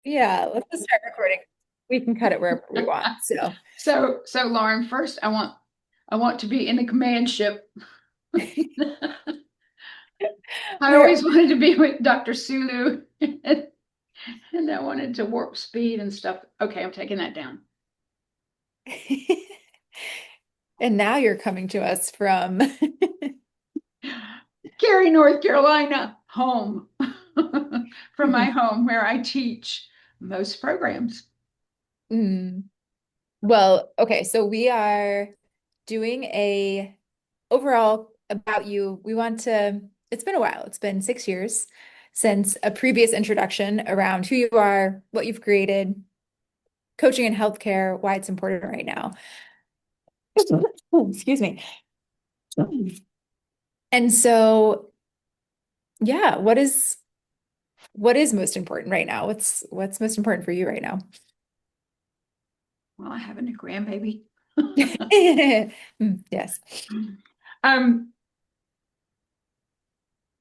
Yeah, let's just start recording. We can cut it wherever we want. So, So Lauren, first I want to be in the command ship. I we're always wanted to be with Dr. Sulu and I wanted to warp speed and stuff. Okay, I'm taking that down. and now you're coming to us from Cary, North Carolina, home. From my home where I teach most programs. Mm. Well, okay, so we are doing a overall about you. We want to, it's been a while. It's been 6 years since a previous introduction around who you are, what you've created, coaching in healthcare, why it's important right now. Excuse me. And so, yeah, what is most important right now? What's most important for you right now? Well, I have a new grandbaby. Yes. Um,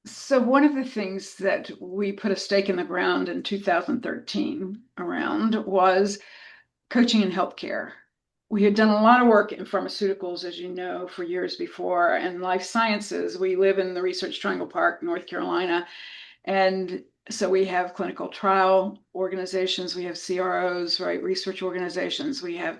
so one of the things that we put a stake in the ground in 2013 around was coaching in healthcare. We had done a lot of work in pharmaceuticals, as you know, for years before, and life sciences. We live in the Research Triangle Park, North Carolina, and so we have clinical trial organizations, we have CROs, right, research organizations. We have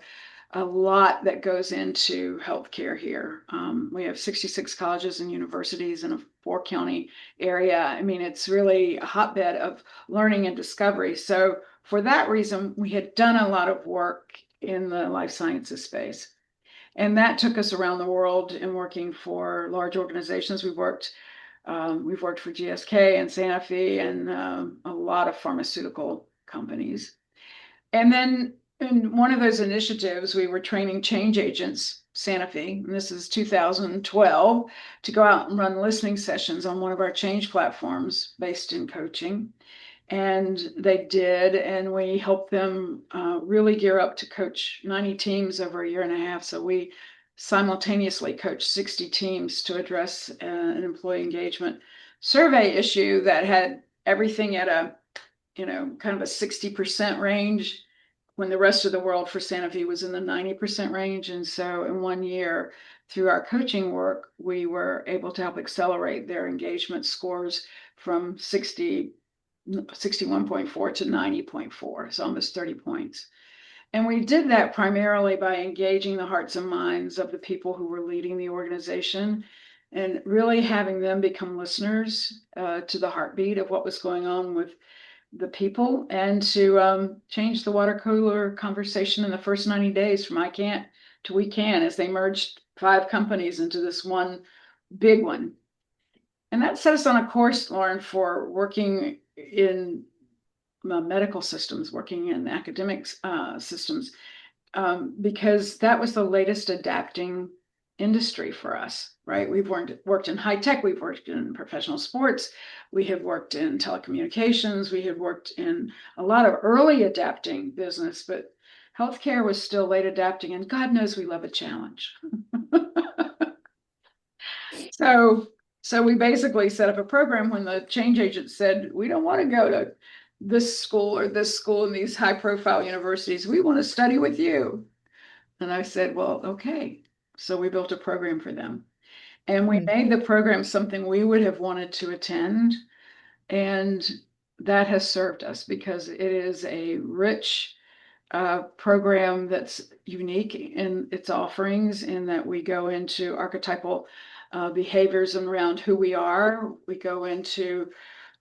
a lot that goes into healthcare here. We have 66 colleges and universities in a 4 county area. I mean, it's really a hotbed of learning and discovery. So, for that reason, we had done a lot of work in the life sciences space. And that took us around the world in working for large organizations. We've worked for GSK and Sanofi and a lot of pharmaceutical companies. And then in one of those initiatives, we were training change agents, Sanofi, and this is 2012, to go out and run listening sessions on one of our change platforms based in coaching. And they did, and we helped them really gear up to coach 90 teams over a year and a half. So we simultaneously coached 60 teams to address an employee engagement survey issue that had everything at a, kind of a 60% range when the rest of the world for Sanofi was in the 90% range. And so in one year, through our coaching work, we were able to help accelerate their engagement scores from 61.4 to 90.4, so almost 30 points. And we did that primarily by engaging the hearts and minds of the people who were leading the organization and really having them become listeners to the heartbeat of what was going on with the people and to change the water cooler conversation in the first 90 days from I can't to we can as they merged 5 companies into this one big one. And that set us on a course, Lauren, for working in medical systems, working in academic systems, because that was the latest adapting industry for us, right? We've worked in high tech, we've worked in professional sports, we have worked in telecommunications, we have worked in a lot of early adapting business, but healthcare was still late adapting, and God knows we love a challenge. So, so we basically set up a program when the change agent said, we don't want to go to this school and these high profile universities. We want to study with you. And I said, well, okay. So we built a program for them. And we Mm. made the program something we would have wanted to attend. And that has served us because it is a rich program that's unique in its offerings, in that we go into archetypal behaviors and around who we are. We go into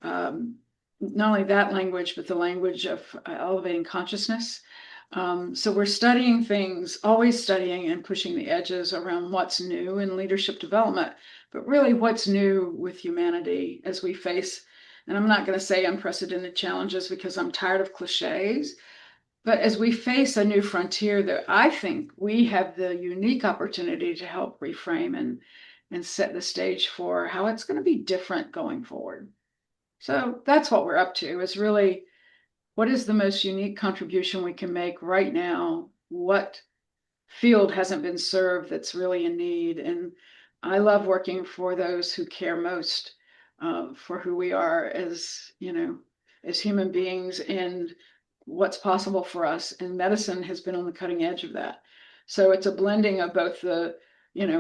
um, not only that language, but the language of elevating consciousness. So we're studying things, always studying and pushing the edges around what's new in leadership development, but really what's new with humanity as we face, and I'm not going to say unprecedented challenges because I'm tired of cliches, but as we face a new frontier that I think we have the unique opportunity to help reframe and set the stage for how it's going to be different going forward. So that's what we're up to, is really what is the most unique contribution we can make right now? What field hasn't been served that's really in need? And I love working for those who care most for who we are as, as human beings and what's possible for us, and medicine has been on the cutting edge of that. So it's a blending of both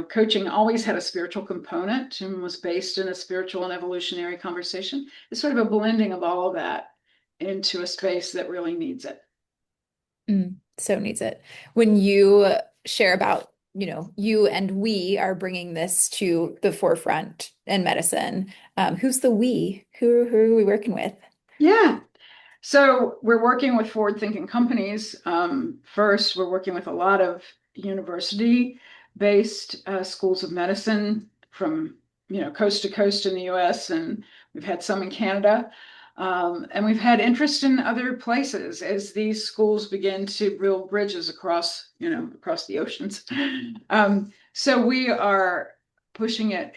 coaching always had a spiritual component and was based in a spiritual and evolutionary conversation. It's sort of a blending of all of that into a space that really needs it. So needs it. When you share about, you and we are bringing this to the forefront in medicine, who's the we? Who are we working with? Yeah. So we're working with forward-thinking companies. First, we're working with a lot of university-based schools of medicine from coast to coast in the U.S., and we've had some in Canada, and we've had interest in other places as these schools begin to build bridges across the oceans. So we are pushing it,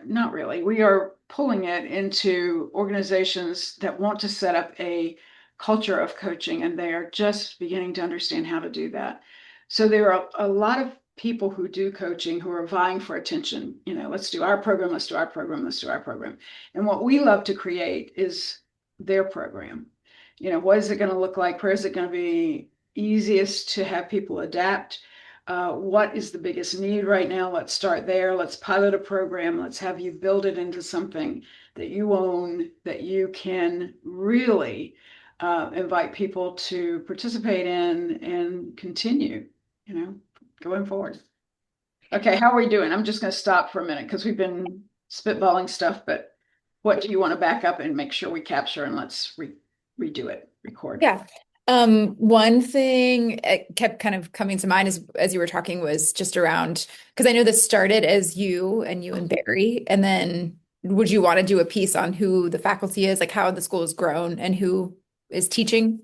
not really. We are pulling it into organizations that want to set up a culture of coaching, and they are just beginning to understand how to do that. So there are a lot of people who do coaching who are vying for attention. Let's do our program, let's do our program, let's do our program. And what we love to create is their program. What is it going to look like? Where is it going to be easiest to have people adapt? What is the biggest need right now? Let's start there. Let's pilot a program. Let's have you build it into something that you own, that you can really invite people to participate in and continue, you know, going forward. Okay, how are we doing? I'm just going to stop for a minute because we've been spitballing stuff, but what do you want to back up and make sure we capture, and let's redo it, record. Yeah. One thing it kept kind of coming to mind as you were talking was just around, because I know this started as you and Barry, and then would you want to do a piece on who the faculty is, like how the school has grown and who is teaching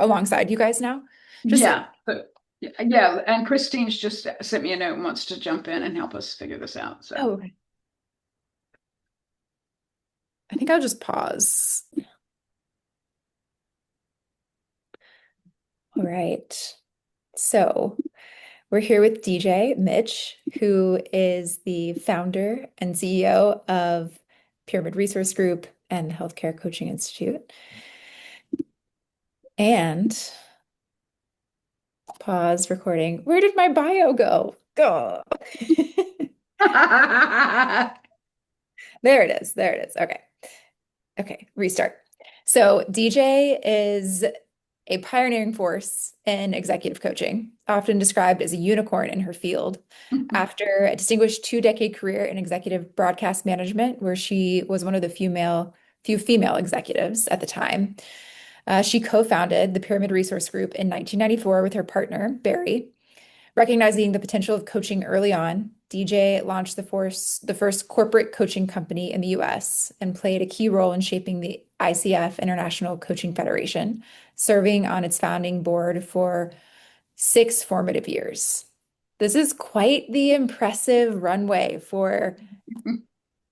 alongside you guys now? Just Yeah, but yeah, and Christine's just sent me a note and wants to jump in and help us figure this out. So oh, okay. I think I'll just pause. All right. So we're here with DJ Mitch, who is the founder and CEO of Pyramid Resource Group and the Healthcare Coaching Institute. And pause recording. Where did my bio go? Go. There it is. There it is. Okay. Okay. Restart. So DJ is a pioneering force in executive coaching, often described as a unicorn in her field. After a distinguished two-decade career in executive broadcast management, where she was one of the few female executives at the time, she co-founded the Pyramid Resource Group in 1994 with her partner, Barry. Recognizing the potential of coaching early on, DJ launched the first corporate coaching company in the US and played a key role in shaping the ICF International Coaching Federation, serving on its founding board for 6 formative years. This is quite the impressive runway for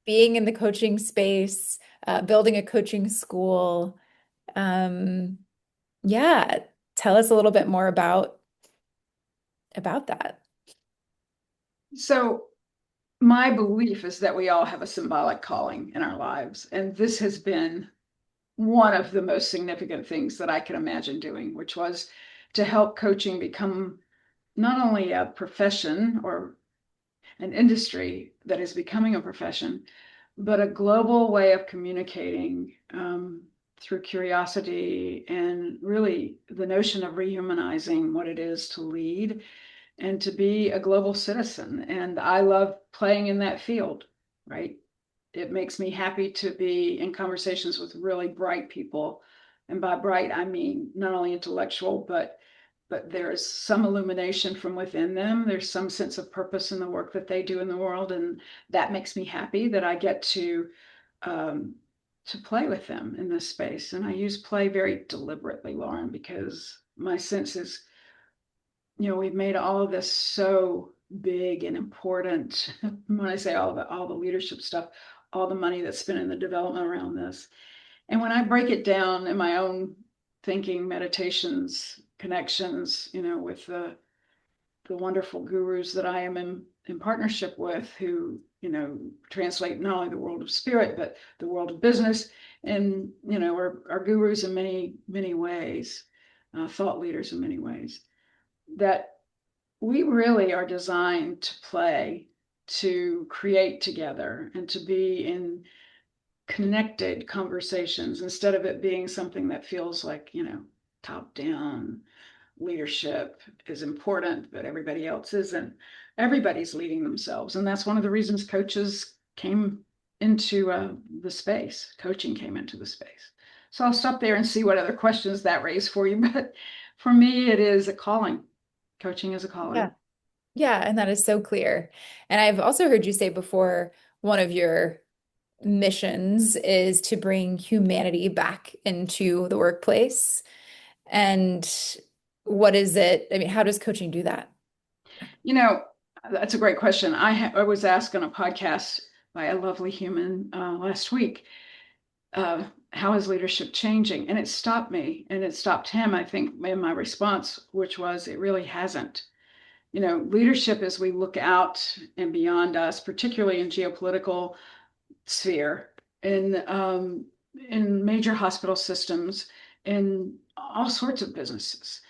being in the coaching space, building a coaching school. Um, yeah, tell us a little bit more about that. so my belief is that we all have a symbolic calling in our lives, and this has been one of the most significant things that I can imagine doing, which was to help coaching become not only a profession or an industry that is becoming a profession, but a global way of communicating through curiosity and really the notion of rehumanizing what it is to lead and to be a global citizen. And I love playing in that field, right? It makes me happy to be in conversations with really bright people. And by bright, I mean not only intellectual, but there's some illumination from within them. There's some sense of purpose in the work that they do in the world, and that makes me happy that I get um, to play with them in this space. And I use play very deliberately, Lauren, because my sense is, we've made all of this so big and important. When I say all the leadership stuff, all the money that's spent in the development around this, and when I break it down in my own thinking, meditations, connections, with the wonderful gurus that I am in partnership with, who translate not only the world of spirit, but the world of business, and, are gurus in many, many ways, thought leaders in many ways, that we really are designed to play, to create together, and to be in connected conversations instead of it being something that feels like, top down leadership is important, but everybody else isn't. Everybody's leading themselves. And that's one of the reasons coaches came into the space. Coaching came into the space. So I'll stop there and see what other questions that raised for you. But for me, it is a calling. Coaching is a calling. Yeah. Yeah, and that is so clear. And I've also heard you say before one of your missions is to bring humanity back into the workplace. And what is it? I mean, how does coaching do that? You know, that's a great question. I was asked on a podcast by a lovely human last week, how is leadership changing? And it stopped me, and it stopped him, I think, in my response, which was, it really hasn't. Leadership, as we look out and beyond us, particularly in geopolitical sphere, in major hospital systems, in all sorts of businesses,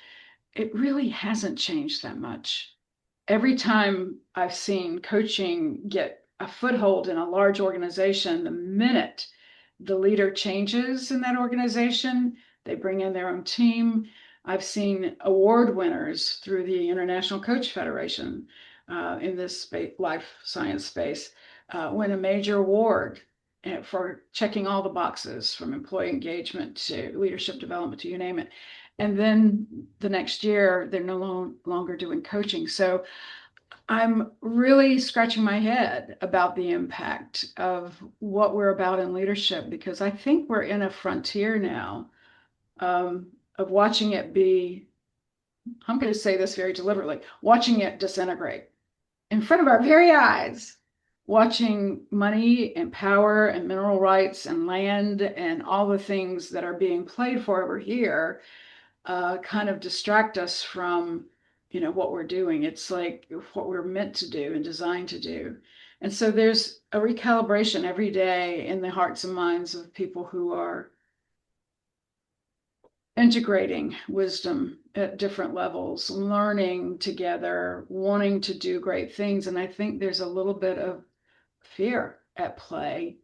it really hasn't changed that much. Every time I've seen coaching get a foothold in a large organization, the minute the leader changes in that organization, they bring in their own team. I've seen award winners through the International Coach Federation in this life science space win a major award for checking all the boxes from employee engagement to leadership development to you name it. And then the next year, they're no longer doing coaching. So I'm really scratching my head about the impact of what we're about in leadership, because I think we're in a frontier now of watching it be, I'm going to say this very deliberately, watching it disintegrate in front of our very eyes, watching money and power and mineral rights and land and all the things that are being played for over here kind of distract us from, what we're doing. It's like what we're meant to do and designed to do. And so there's a recalibration every day in the hearts and minds of people who are integrating wisdom at different levels, learning together, wanting to do great things. And I think there's a little bit of fear at play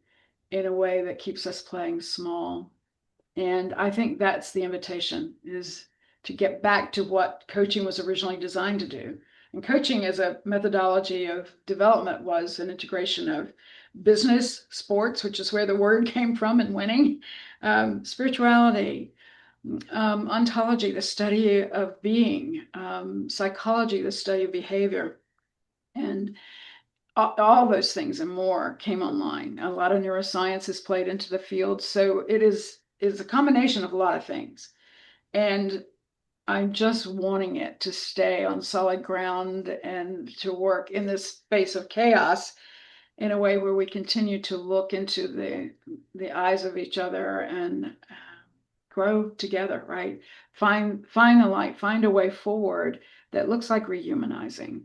in a way that keeps us playing small. And I think that's the invitation, is to get back to what coaching was originally designed to do. And coaching as a methodology of development was an integration of business, sports, which is where the word came from, and winning, spirituality, ontology, the study of being, psychology, the study of behavior. And all those things and more came online. A lot of neuroscience has played into the field. So it is a combination of a lot of things. And I'm just wanting it to stay on solid ground and to work in this space of chaos in a way where we continue to look into the eyes of each other and grow together, right? Find the light, find a way forward that looks like rehumanizing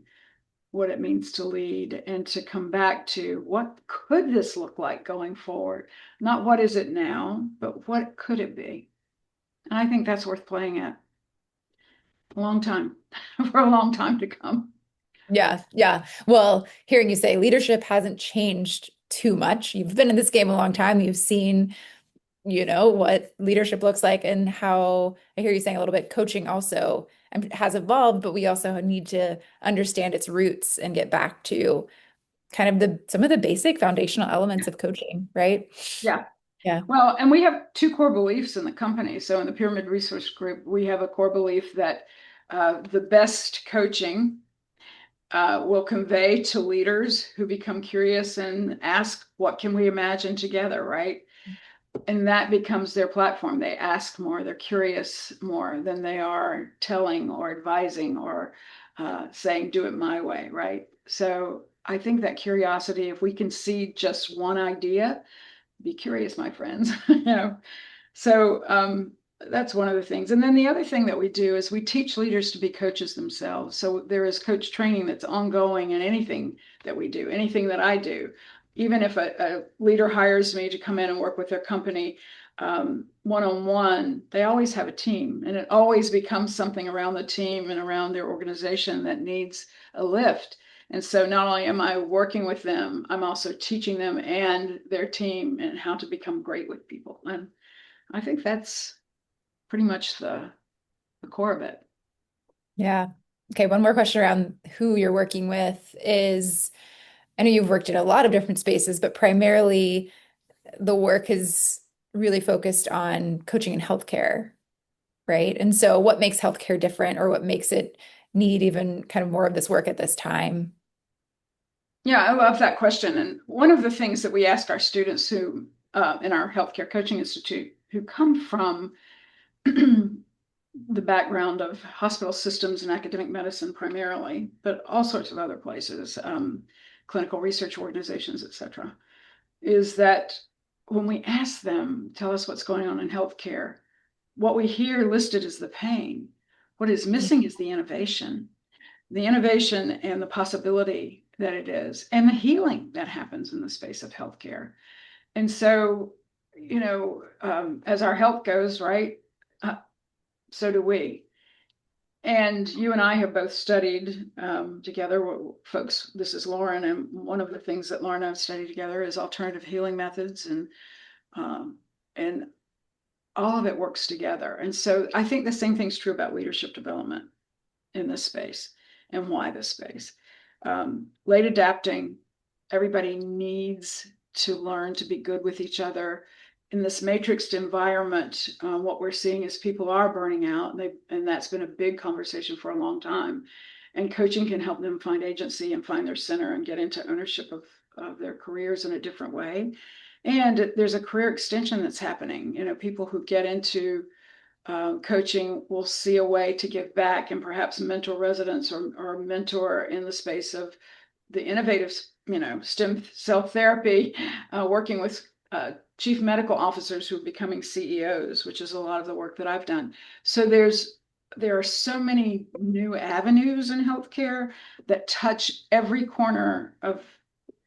what it means to lead, and to come back to what could this look like going forward? Not what is it now, but what could it be? And I think that's worth playing at a long time, for a long time to come. Yeah, yeah. Well, hearing you say leadership hasn't changed too much. You've been in this game a long time. You've seen, what leadership looks like and how I hear you saying a little bit coaching also has evolved, but we also need to understand its roots and get back to kind of the some of the basic foundational elements of coaching, right? Yeah. Yeah. Well, and we have two core beliefs in the company. So in the Pyramid Resource Group, we have a core belief that the best coaching will convey to leaders who become curious and ask, what can we imagine together, right? And that becomes their platform. They ask more, they're curious more than they are telling or advising or saying, do it my way, right? So I think that curiosity, if we can see just one idea, be curious, my friends. So that's one of the things. And then the other thing that we do is we teach leaders to be coaches themselves. So there is coach training that's ongoing in anything that we do, anything that I do. Even if a leader hires me to come in and work with their company one on one, they always have a team, and it always becomes something around the team and around their organization that needs a lift. And so not only am I working with them, I'm also teaching them and their team and how to become great with people. And I think that's pretty much the core of it. Yeah. Okay, one more question around who you're working with is I know you've worked in a lot of different spaces, but primarily the work is really focused on coaching in healthcare, right? And so what makes healthcare different or what makes it need even kind of more of this work at this time? Yeah, I love that question. And one of the things that we ask our students who, in our Healthcare Coaching Institute, who come from the background of hospital systems and academic medicine primarily, but all sorts of other places, clinical research organizations, et cetera, is that when we ask them, tell us what's going on in healthcare, what we hear listed is the pain. What is missing is the innovation and the possibility that it is, and the healing that happens in the space of healthcare. And so, as our health goes, right, uh, so do we. And you and I have both studied together, folks. This is Lauren, and one of the things that Lauren and I have studied together is alternative healing methods, um, and all of it works together. And so, I think the same thing's true about leadership development in this space and why this space. Late adapting, everybody needs to learn to be good with each other. In this matrixed environment, what we're seeing is people are burning out, and that's been a big conversation for a long time. And coaching can help them find agency and find their center and get into ownership of their careers in a different way. And there's a career extension that's happening. People who get into coaching will see a way to give back and perhaps mentor residents or mentor in the space of the innovative, STEM cell therapy, working with chief medical officers who are becoming CEOs, which is a lot of the work that I've done. So there are so many new avenues in healthcare that touch every corner of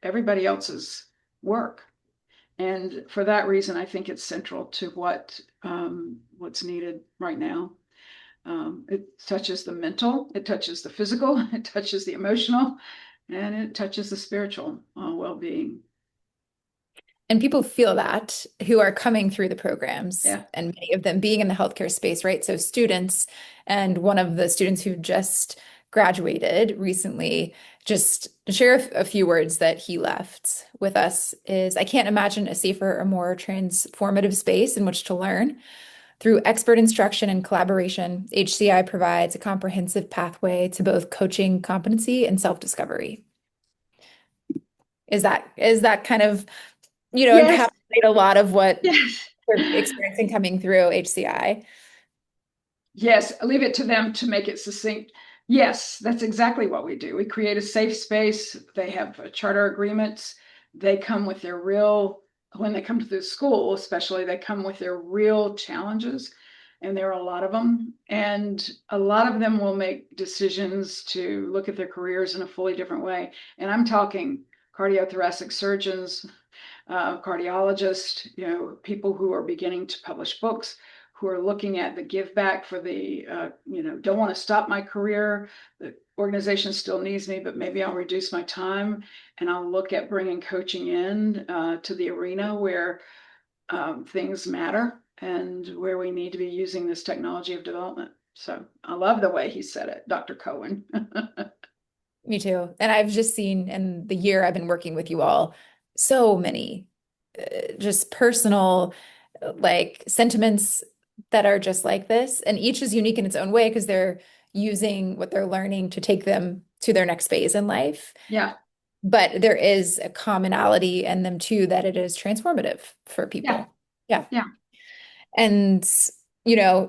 everybody else's work. And for that reason, I think it's central to what's needed right now. It touches the mental, it touches the physical, it touches the emotional, and it touches the spiritual well-being. And people feel that who are coming through the programs, Yeah. and many of them being in the healthcare space, right? So, students, and one of the students who just graduated recently, just to share a few words that he left with us is I can't imagine a safer or more transformative space in which to learn. Through expert instruction and collaboration, HCI provides a comprehensive pathway to both coaching competency and self-discovery. Is that kind of Yes. encapsulate a lot of what Yes. we're experiencing coming through HCI. Yes, leave it to them to make it succinct. Yes, that's exactly what we do. We create a safe space. They have charter agreements. They come with their real, when they come to the school, especially, they come with their real challenges. And there are a lot of them. And a lot of them will make decisions to look at their careers in a fully different way. And I'm talking cardiothoracic surgeons, cardiologists, people who are beginning to publish books, who are looking at the give back for the, don't want to stop my career. The organization still needs me, but maybe I'll reduce my time and I'll look at bringing coaching in to the arena where things matter and where we need to be using this technology of development. So I love the way he said it, Dr. Cohen. Me too. And I've just seen in the year I've been working with you all, so many just personal like sentiments that are just like this. And each is unique in its own way because they're using what they're learning to take them to their next phase in life. Yeah, But there is a commonality in them too that it is transformative for yeah, people. Yeah. yeah. And,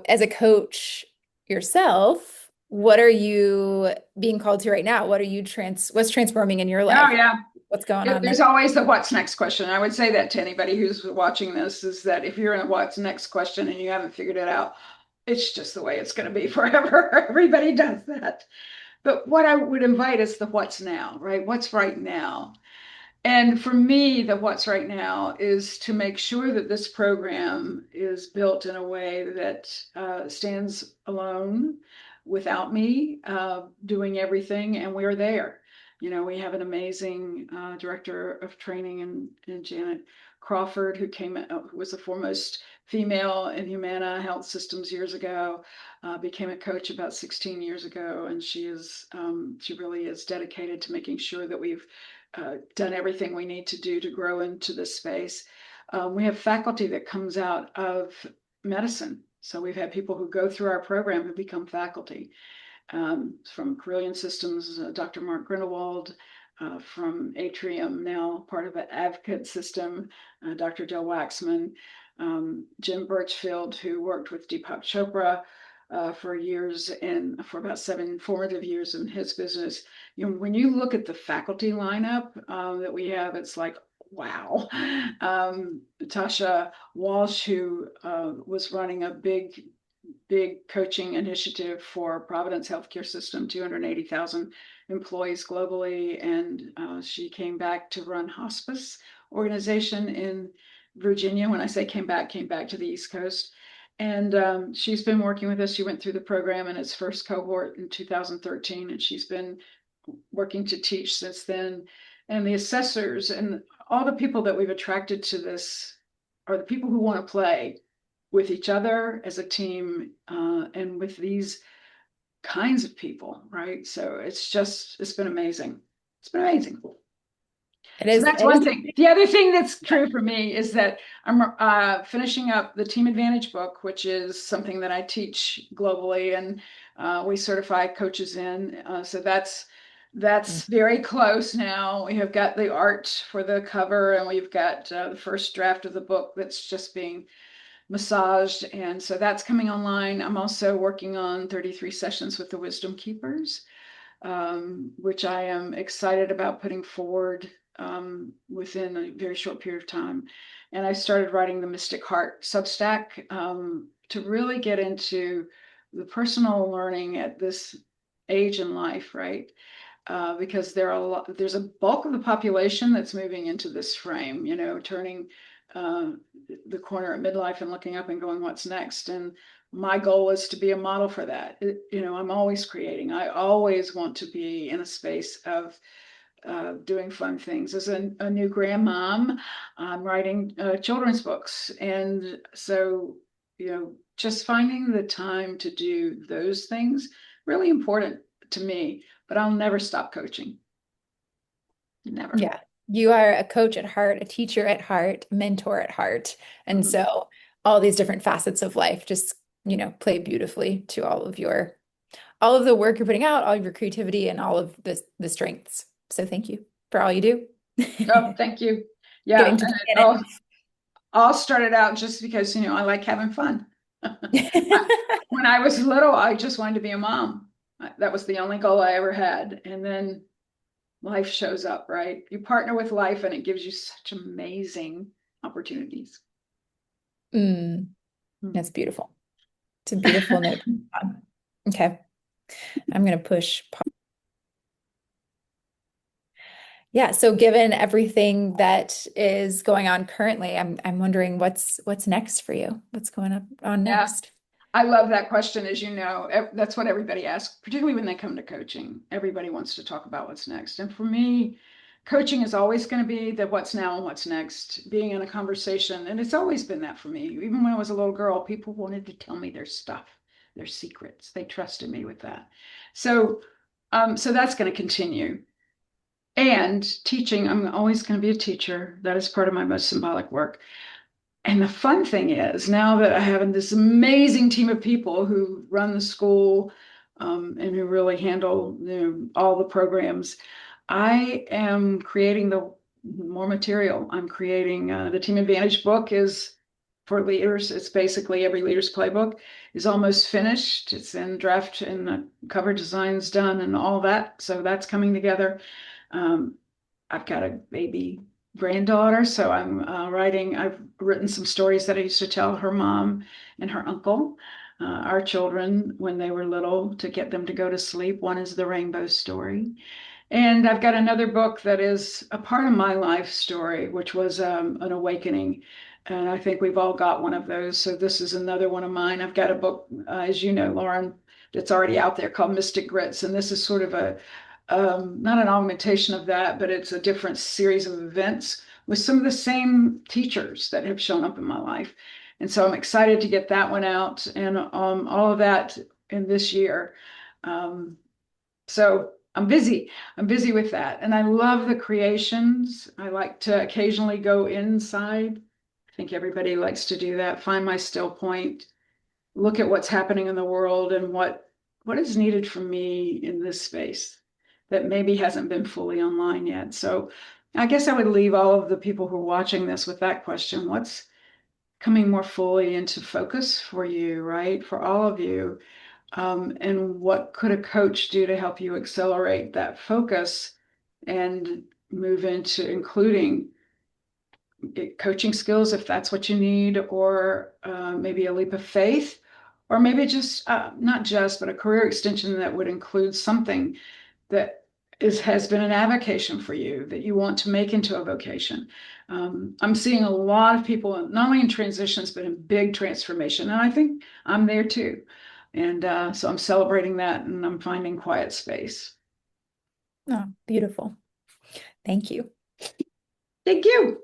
as a coach yourself, what are you being called to right now? What's transforming in your Oh, life? yeah. What's going on There's there? always the what's next question. I would say that to anybody who's watching this is that if you're in a what's next question and you haven't figured it out, it's just the way it's going to be forever. Everybody does that. But what I would invite is the what's now, right? What's right now? And for me, the what's right now is to make sure that this program is built in a way that stands alone without me doing everything, and we're there. We have an amazing director of training in Janet Crawford, who was the foremost female in Humana Health Systems years ago, became a coach about 16 years ago, and she really is dedicated to making sure that we've done everything we need to do to grow into this space. We have faculty that comes out of medicine. So we've had people who go through our program who become faculty. From Carillion Systems, Dr. Mark Grindelwald, from Atrium, now part of an advocate system, Dr. Del Waxman, Jim Birchfield, who worked with Deepak Chopra for years and for about 7 formative years in his business. When you look at the faculty lineup that we have, it's like, wow. Tasha Walsh, who was running a big coaching initiative for Providence Healthcare System, 280,000 employees globally. And she came back to run hospice organization in Virginia. When I say came back to the East Coast. And she's been working with us. She went through the program in its first cohort in 2013, and she's been working to teach since then. And the assessors and all the people that we've attracted to this are the people who want to play with each other as a team and with these kinds of people, right? So it's been amazing. It's been amazing. It So is, that's it one is. thing. The other thing that's true for me is that I'm finishing up the Team Advantage book, which is something that I teach globally, and we certify coaches in. So that's very close now. We have got the art for the cover, and we've got the first draft of the book that's just being massaged, and so that's coming online. I'm also working on 33 sessions with the Wisdom Keepers, which I am excited about putting forward within a very short period of time. And I started writing the Mystic Heart Substack to really get into the personal learning at this age in life, right? Because there's a bulk of the population that's moving into this frame, turning uh, the corner at midlife and looking up and going, what's next? And my goal is to be a model for that. I'm always creating. I always want to be in a space of doing fun things. As a new grandmom, I'm writing children's books. And so, just finding the time to do those things, really important to me, but I'll never stop coaching. Never. Yeah. You are a coach at heart, a teacher at heart, a mentor at heart. And Mhm. so all these different facets of life just, play beautifully to all of the work you're putting out, all of your creativity and all of the strengths. So thank you for all you do. Oh, thank you. Yeah, Getting to and play it all started out just because, I like having fun. in When I was little, I just wanted to be a mom. That was the only goal I ever had. And then life shows up, right? You partner with life and it gives you such amazing opportunities. Mm, Hmm. that's beautiful. It's a beautiful note. Okay. I'm going to push. Yeah. So given everything that is going on currently, I'm wondering what's next for you? What's going on Yeah, next? I love that question. As you know, that's what everybody asks, particularly when they come to coaching. Everybody wants to talk about what's next. And for me, coaching is always going to be the what's now and what's next, being in a conversation. And it's always been that for me. Even when I was a little girl, people wanted to tell me their stuff, their secrets. They trusted me with that. So, so that's going to continue. And teaching, I'm always going to be a teacher. That is part of my most symbolic work. And the fun thing is, now that I have this amazing team of people who run the school and who really handle all the programs, I am creating the more material. I'm creating the Team Advantage book is for leaders. It's basically every leader's playbook is almost finished. It's in draft and the cover design's done and all that. So that's coming together. Um, I've got a baby granddaughter, so I've written some stories that I used to tell her mom and her uncle, our children when they were little to get them to go to sleep. One is the rainbow story. And I've got another book that is a part of my life story, which was an awakening. And I think we've all got one of those. So this is another one of mine. I've got a book, as you know, Lauren, that's already out there called Mystic Grits. And this is sort of not an augmentation of that, but it's a different series of events with some of the same teachers that have shown up in my life. And so I'm excited to get that one out and all of that in this year. Um, so I'm busy. I'm busy with that. And I love the creations. I like to occasionally go inside. I think everybody likes to do that. Find my still point, look at what's happening in the world and what is needed from me in this space that maybe hasn't been fully online yet. So I guess I would leave all of the people who are watching this with that question. What's coming more fully into focus for you, right? For all of you. And what could a coach do to help you accelerate that focus and move into including coaching skills if that's what you need, or maybe a leap of faith, or maybe just not just, but a career extension that would include something that has been an avocation for you that you want to make into a vocation. I'm seeing a lot of people, not only in transitions, but in big transformation. And I think I'm there too. And so I'm celebrating that and I'm finding quiet space. Oh, beautiful. Thank you. Thank you.